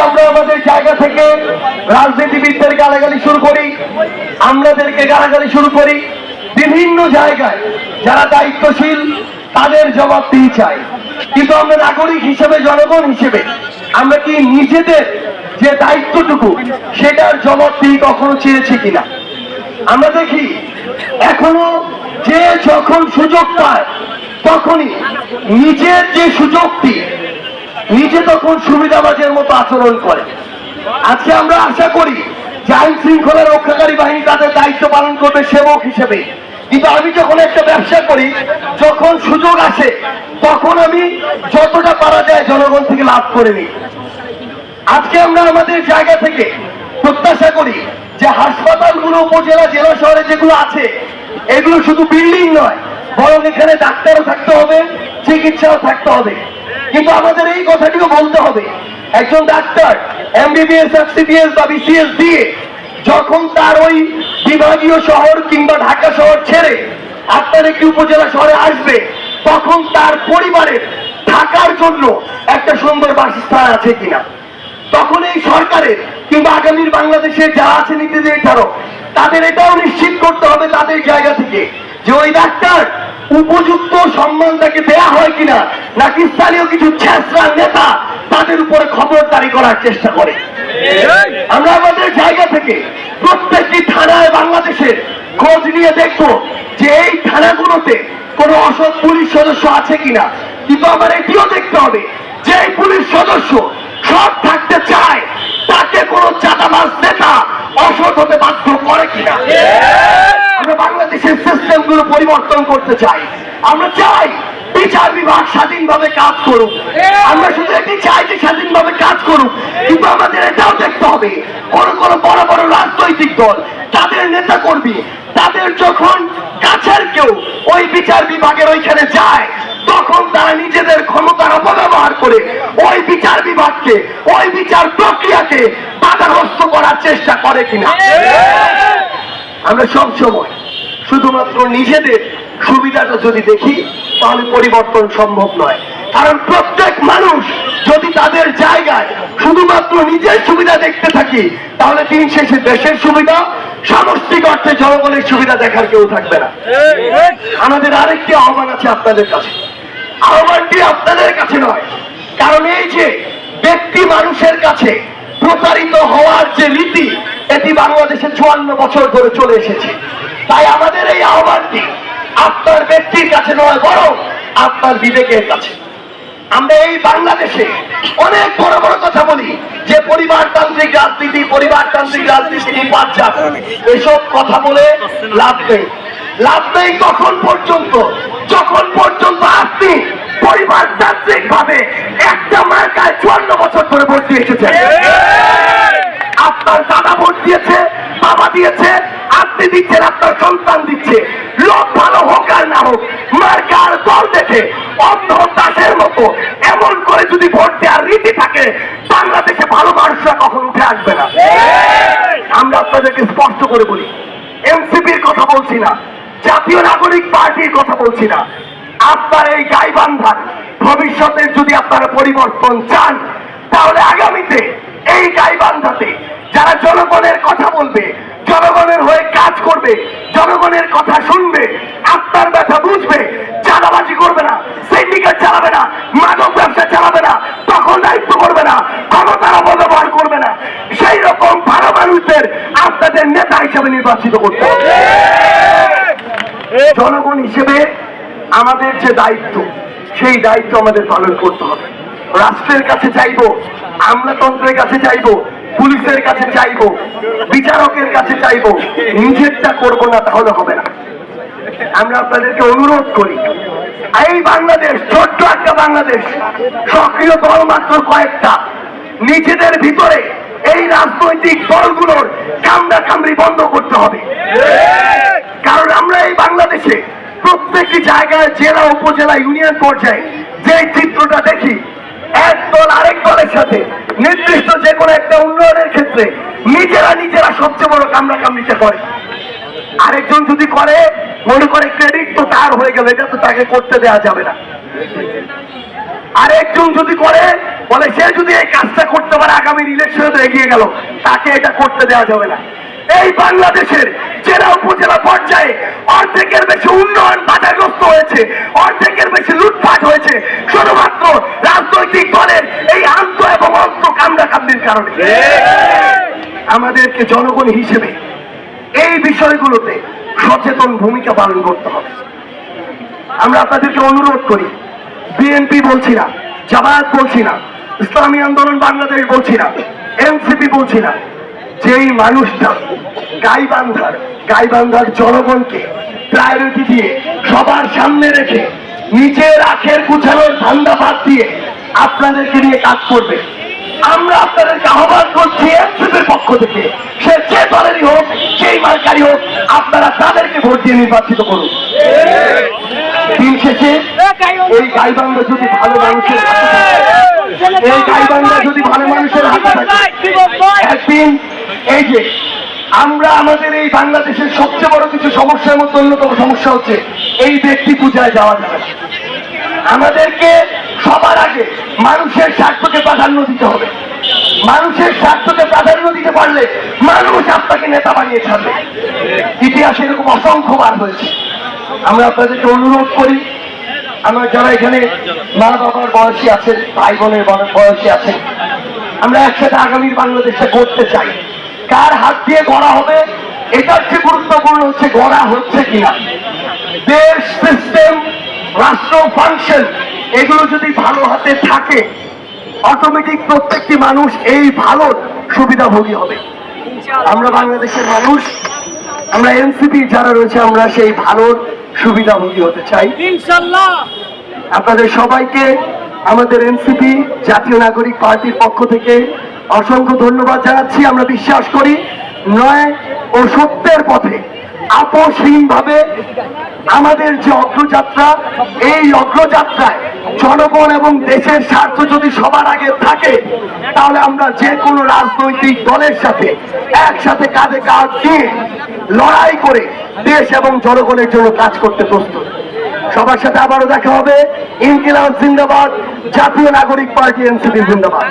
আমরা আমাদের জায়গা থেকে রাজনীতিবিদদের গালাগালি শুরু করি, আমলাদেরকে গালাগালি শুরু করি। বিভিন্ন জায়গায় যারা দায়িত্বশীল তাদের জবাবদিহি চাই, কিন্তু আমরা নাগরিক হিসেবে, জনগণ হিসেবে আমরা কি নিজেদের যে দায়িত্বটুকু সেটার জবাবদিহি কখনো চেয়েছি কিনা? আমরা দেখি এখনো যে যখন সুযোগ পায় তখনই নিজের যে সুযোগটি নিজে তখন সুবিধাবাজের মতো আচরণ করে। আজকে আমরা আশা করি যে আইন শৃঙ্খলা রক্ষাকারী বাহিনী তাদের দায়িত্ব পালন করবে সেবক হিসেবে, কিন্তু আমি যখন একটা ব্যবসা করি, যখন সুযোগ আসে তখন আমি যতটা পারা যায় জনগণ থেকে লাভ করে নিই। আজকে আমরা আমাদের জায়গা থেকে প্রত্যাশা করি যে হাসপাতালগুলো উপজেলা, জেলা শহরে যেগুলো আছে এগুলো শুধু বিল্ডিং নয়, বরং এখানে ডাক্তারও থাকতে হবে, চিকিৎসাও থাকতে হবে। কিন্তু আমাদের এই কথাটিও বলতে হবে, একজন ডাক্তার এমবিবিএস, এফসিবিএস বা বিসিএস দিয়ে যখন তার ওই বিভাগীয় শহর কিংবা ঢাকা শহর ছেড়ে আপনার একটি উপজেলা শহরে আসবে, তখন তার পরিবারের থাকার জন্য একটা সুন্দর বাসস্থান আছে কিনা, তখন এই সরকারের কিংবা আগামীর বাংলাদেশের যারা আছে নীতি নির্ধারক তাদের এটাও নিশ্চিত করতে হবে তাদের জায়গা থেকে যে ওই ডাক্তার উপযুক্ত সম্মান তাকে দেয়া হয় কিনা, নাকি স্থানীয় কিছু ছেঁচড়া নেতা তাদের উপরে খবরদারি করার চেষ্টা করে। আমরা আমাদের জায়গা থেকে প্রত্যেকটি থানায় বাংলাদেশের খোঁজ নিয়ে দেখবো যে এই থানাগুলোতে কোনো অসৎ পুলিশ সদস্য আছে কিনা, কিন্তু আমার এটিও দেখতে হবে যে এই পুলিশ সদস্য সৎ থাকতে চায় তাকে কোনো চাঁদাবাজ নেতা অসৎ হতে বাধ্য করে কিনা। আমরা বাংলাদেশের সিস্টেম গুলো পরিবর্তন করতে চাই। আমরা চাই বিচার বিভাগ স্বাধীনভাবে কাজ করুক, আমরা শুধু এটি চাই যে স্বাধীনভাবে কাজ করুক, কিন্তু আমাদের এটাও দেখতে হবে কোন কোন বড় বড় রাজনৈতিক দল তাদের নেতা কর্মী তাদের যখন কাছের কেউ ওই বিচার বিভাগের ওইখানে যায় তখন তারা নিজেদের ক্ষমতার অপব্যবহার করে ওই বিচার বিভাগকে, ওই বিচার প্রক্রিয়াকে বাধাগ্রস্ত করার চেষ্টা করে কিনা। আমরা সব সময় শুধুমাত্র নিজেদের সুবিধাটা যদি দেখি তাহলে পরিবর্তন সম্ভব নয়, কারণ প্রত্যেক মানুষ যদি তাদের জায়গায় শুধুমাত্র নিজের সুবিধা দেখতে থাকি তাহলে দিন শেষে দেশের সুবিধা, সামষ্টিক অর্থে জনগণের সুবিধা দেখার কেউ থাকবে না। আমাদের আরেকটি আহ্বান আছে আপনাদের কাছে, আহ্বানটি আপনাদের কাছে নয়, কারণ এই যে ব্যক্তি মানুষের কাছে প্রতারিত হওয়ার যে রীতি এটি বাংলাদেশে 54 বছর ধরে চলে এসেছে। তাই আমাদের এই আহ্বানটি আপনার ব্যক্তির কাছে নয়, বরং আপনার বিবেকের কাছে। আমরা এই বাংলাদেশে অনেক বড় বড় কথা বলি যে পরিবারতান্ত্রিক রাজনীতি, পরিবারতান্ত্রিক রাজনীতি বাচ্চার, এসব কথা বলে লাভ নেই। লাভ নেই তখন পর্যন্ত যখন পর্যন্ত আপনি পরিবারতান্ত্রিক ভাবে একটা মার্কায় 54 বছর ধরে ভোট দিয়ে এসেছেন। আপনার দাদা ভোট দিয়েছে, বাবা দিয়েছে, আপনি দিচ্ছেন, আপনার সন্তান দিচ্ছে। লোক ভালো হোক আর না হোক, মার্কার দল দেখে অন্ধ দাসের মতো এমন করে যদি ভোট দেওয়ার রীতি থাকে বাংলাদেশে ভালো মানুষরা কখন উঠে আসবে না। আমরা আপনাদেরকে স্পষ্ট করে বলি, এনসিপির কথা বলছি না, জাতীয় নাগরিক পার্টির কথা বলছি না। আপনার এই গাইবান্ধার ভবিষ্যতের যদি আপনারা পরিবর্তন চান তাহলে আগামীতে এই গাইবান্ধাতে যারা জনগণের কথা বলবে, জনগণের হয়ে কাজ করবে, জনগণের কথা শুনবে, আপনার ব্যথা বুঝবে, চাঁদাবাজি করবে না, সিন্ডিকেট চালাবে না, মাদক ব্যবসা চালাবে না, তখন দায়িত্ব করবে না, ক্ষমতার অপব্যবহার করবে না, সেই রকম ভালো মানুষদের আপনাদের নেতা হিসেবে নির্বাচিত করতে হবে। জনগণ হিসেবে আমাদের যে দায়িত্ব সেই দায়িত্ব আমাদের পালন করতে হবে। রাষ্ট্রের কাছে চাইবো, আমলাতন্ত্রের কাছে চাইবো, পুলিশের কাছে চাইবো, বিচারকের কাছে চাইবো, নিজেরটা করবো না তাহলে হবে না। আমরা আপনাদেরকে অনুরোধ করি, এই বাংলাদেশ ছোট্ট একটা বাংলাদেশ, সক্রিয় দল মাত্র কয়েকটা, নিজেদের ভিতরে এই রাজনৈতিক দলগুলোর কামড়া কামড়ি বন্ধ করতে হবে। কারণ আমরা এই বাংলাদেশে প্রত্যেকটি জায়গায়, জেলা, উপজেলা, ইউনিয়ন পর্যায়ে যে চিত্রটা দেখি, এক দল আরেক দলের সাথে নির্দিষ্ট যে কোনো একটা উন্নয়নের ক্ষেত্রে নিজেরা সবচেয়ে বড় কামড়া কামড়িটা করে। আরেকজন যদি করে মনে করে ক্রেডিট তো তার হয়ে গেল, এটা তো তাকে করতে দেওয়া যাবে না। আরেকজন যদি করে বলে সে যদি এই কাজটা করতে পারে আগামী ইলেকশনে তো এগিয়ে গেল, তাকে এটা করতে দেওয়া যাবে না। এই বাংলাদেশের জেলা উপজেলা পর্যায়ে অর্ধেকের বেশি উন্নয়ন বাধাগ্রস্ত হয়েছে, অর্ধেকের বেশি লুটপাট হয়েছে শুধুমাত্র রাজনৈতিক দলের এই আন্ত এবং অন্ত কামড়াকামড়ির কারণে। আমাদেরকে জনগণ হিসেবে এই বিষয়গুলোতে সচেতন ভূমিকা পালন করতে হবে। আমরা আপনাদেরকে অনুরোধ করি, বিএনপি বলছি না, জামায়াত বলছি না, ইসলামী আন্দোলন বাংলাদেশ বলছি না, এনসিপি বলছি না, যেই মানুষটা গাইবান্ধার জনগণকে প্রায়োরিটি দিয়ে সবার সামনে রেখে নিজের আখের গুছানোর ধান্দা বাদ দিয়ে আপনাদেরকে নিয়ে কাজ করবে, আমরা আপনাদেরকে আহ্বান করছি এনসিপির পক্ষ থেকে, সে যে দলেরই হোক, সেই মার্কারই হোক, আপনারা তাদেরকে ভোট দিয়ে নির্বাচিত করুন। দিন শেষে এই গাইবান্ধা যদি ভালো মানুষের হাতে থাকে, এই গাইবান্ধা যদি ভালো মানুষের হাতে থাকে, একদিন এই যে আমরা আমাদের এই বাংলাদেশের সবচেয়ে বড় কিছু সমস্যার মধ্যে অন্যতম সমস্যা হচ্ছে এই ব্যক্তি পূজায় যাওয়া যাবে না। আমাদেরকে সবার আগে মানুষের স্বার্থকে প্রাধান্য দিতে হবে। মানুষের স্বার্থকে প্রাধান্য দিতে পারলে মানুষ আপনাকে নেতা বানিয়ে ছাড়বে। ইতিহাসে এরকম অসংখ্যবার হয়েছে। আমরা আপনাদেরকে অনুরোধ করি, আমরা যারা এখানে মা বাবার বয়সী আছেন, ভাই বোনের বয়সী আছেন, আমরা একসাথে আগামীর বাংলাদেশে করতে চাই। কার হাত দিয়ে গড়া হবে এটার চেয়ে গুরুত্বপূর্ণ হচ্ছে গড়া হচ্ছে কিনা। দেশ, সিস্টেম, রাষ্ট্র, ফাংশন এগুলো যদি ভালো হাতে থাকে, অটোমেটিক প্রত্যেকটি মানুষ এই ভালো সুবিধাভোগী হবে। আমরা বাংলাদেশের মানুষ, আমরা এনসিপি যারা রয়েছে, আমরা সেই ভালো সুবিধাভোগী হতে চাই ইনশাআল্লাহ। আপনাদের সবাইকে আমাদের এনসিপি জাতীয় নাগরিক পার্টির পক্ষ থেকে অসংখ্য ধন্যবাদ জানাচ্ছি। আমরা বিশ্বাস করি ন্যায় ও সত্যের পথে আপোষহীনভাবে আমাদের যে অগ্রযাত্রা, এই অগ্রযাত্রায় জনগণ এবং দেশের স্বার্থ যদি সবার আগে থাকে, তাহলে আমরা যে কোনো রাজনৈতিক দলের সাথে একসাথে কাঁধে কাঁধ দিয়ে লড়াই করে দেশ এবং জনগণের জন্য কাজ করতে প্রস্তুত। সবার সাথে আবারও দেখা হবে। ইনকিলাব জিন্দাবাদ, জাতীয় নাগরিক পার্টি এনসিপি জিন্দাবাদ।